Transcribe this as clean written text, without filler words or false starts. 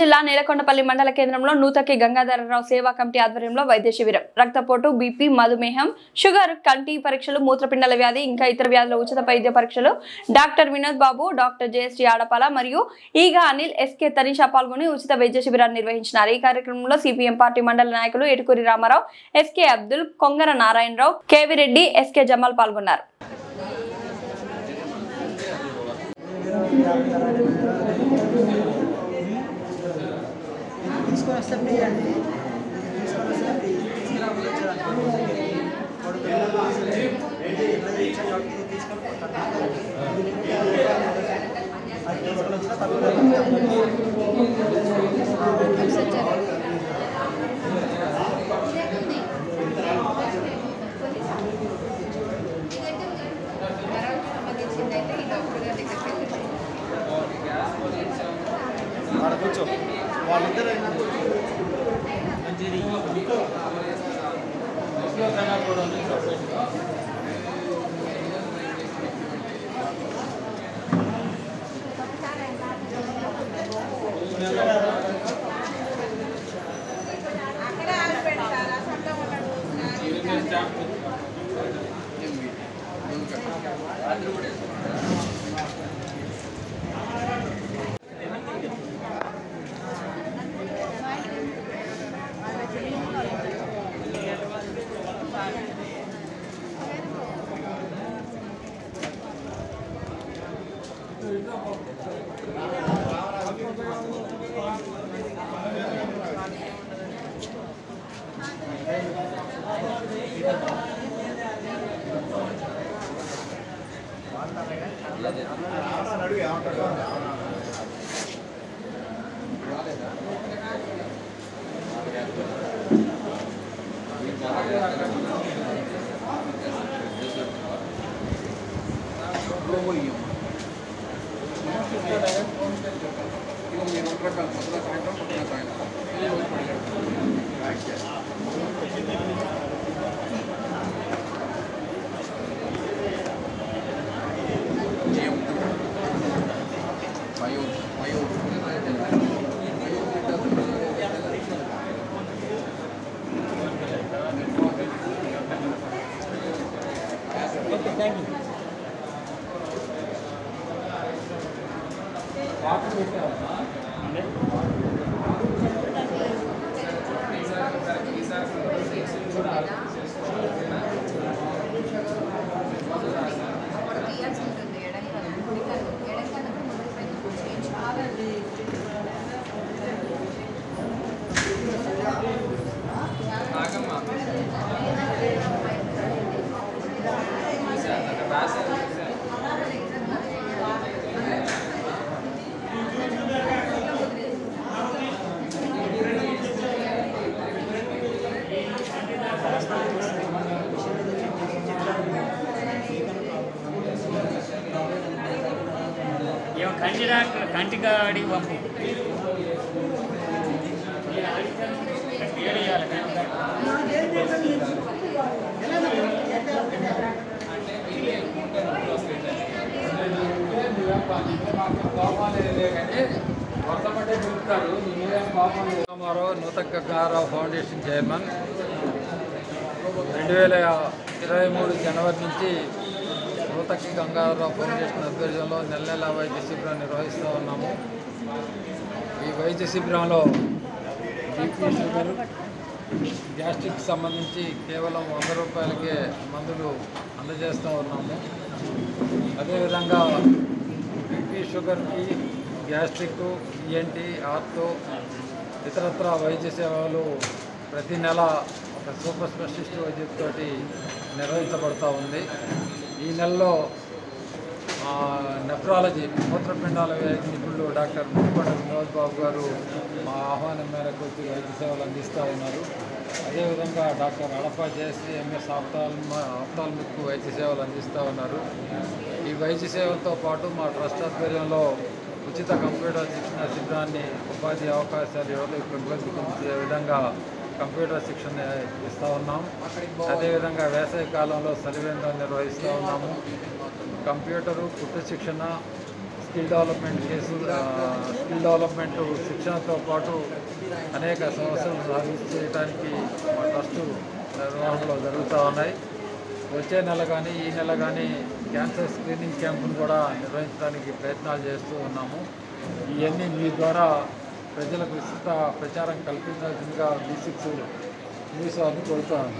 జిల్లా నేలకొండపల్లి మండల కేంద్రంలో నూతకి గంగాధరరావు సేవా కమిటీ ఆధ్వర్యంలో వైద్య శిబిరం. రక్తపోటు, బీపీ, మధుమేహం, షుగర్, కంటి పరీక్షలు, మూత్రపిండాల వ్యాధి ఇంకా ఇతర వ్యాధుల ఉచిత వైద్య పరీక్షలు డాక్టర్ వినోద్ బాబు, డాక్టర్ జయశ్రీ ఆడపాల మరియు ఈగా అనిల్, ఎస్కే తనిషా పాల్గొని ఉచిత వైద్య శిబిరాన్ని నిర్వహించారు. ఈ కార్యక్రమంలో సిపిఎం పార్టీ మండల నాయకులు Etukuri Ramarao, SK Abdul, Kongara Narayanarao, KV Reddy, SK Jamal పాల్గొన్నారు. కంటిగాడి పంపు నూతక గంగాధరరావు ఫౌండేషన్ చైర్మన్ 2023 జనవరి నుంచి నూతకి గంగాధరరావు ఫౌండేషన్ ఆధ్వర్యంలో నెల వైద్య శిబిరం నిర్వహిస్తూ ఉన్నాము. ఈ వైద్య శిబిరంలో బీపీ, షుగర్, గ్యాస్ట్రిక్ సంబంధించి కేవలం 100 రూపాయలకే మందులు అందజేస్తూ ఉన్నాము. అదేవిధంగా బీపీ, షుగర్కి, గ్యాస్ట్రిక్, ఈఎన్టీ, ఆర్థో, ఇతరత్ర వైద్య సేవలు ప్రతి నెల ఒక సూపర్ స్పెషలిస్ట్ వైద్యులతో నిర్వహించబడుతూ ఉంది. ఈ నెలలో నెఫ్రాలజీ, మూత్రపిండాల వ్యాధి నిపుణులు డాక్టర్ మునికొండ వినోద్ బాబు గారు మా ఆహ్వానం మేరకు వైద్య సేవలు అందిస్తూ ఉన్నారు. అదేవిధంగా డాక్టర్ అడపా జయశ్రీ ఎంఎస్ ఆప్థాల్మిక్ వైద్య సేవలు అందిస్తూ ఉన్నారు. ఈ వైద్య సేవలతో పాటు మా ట్రస్ట్ ఆధ్వర్యంలో ఉచిత కంప్యూటర్ శిక్షణ శిబిరాన్ని ఉపాధి అవకాశాలు యువతకు పెంపొందించే విధంగా కంప్యూటర్ శిక్షణ ఇస్తూ ఉన్నాం. అదేవిధంగా వేసవి కాలంలో సలివేంద్రం నిర్వహిస్తూ ఉన్నాము. కంప్యూటరు, కుట్టు శిక్షణ, స్కిల్ డెవలప్మెంట్ శిక్షణతో పాటు అనేక సమస్యలను సాల్వ్ చేయడానికి మా ట్రస్టు నిర్వహణలో జరుగుతూ ఉన్నాయి. వచ్చే నెల కానీ ఈ నెల కానీ క్యాన్సర్ స్క్రీనింగ్ క్యాంపును కూడా నిర్వహించడానికి ప్రయత్నాలు చేస్తూ ఉన్నాము. ఇవన్నీ మీ ద్వారా ప్రజలకు విస్తృత ప్రచారం కల్పించాల్సిందిగా B6 న్యూస్ వారిని కోరుతాను.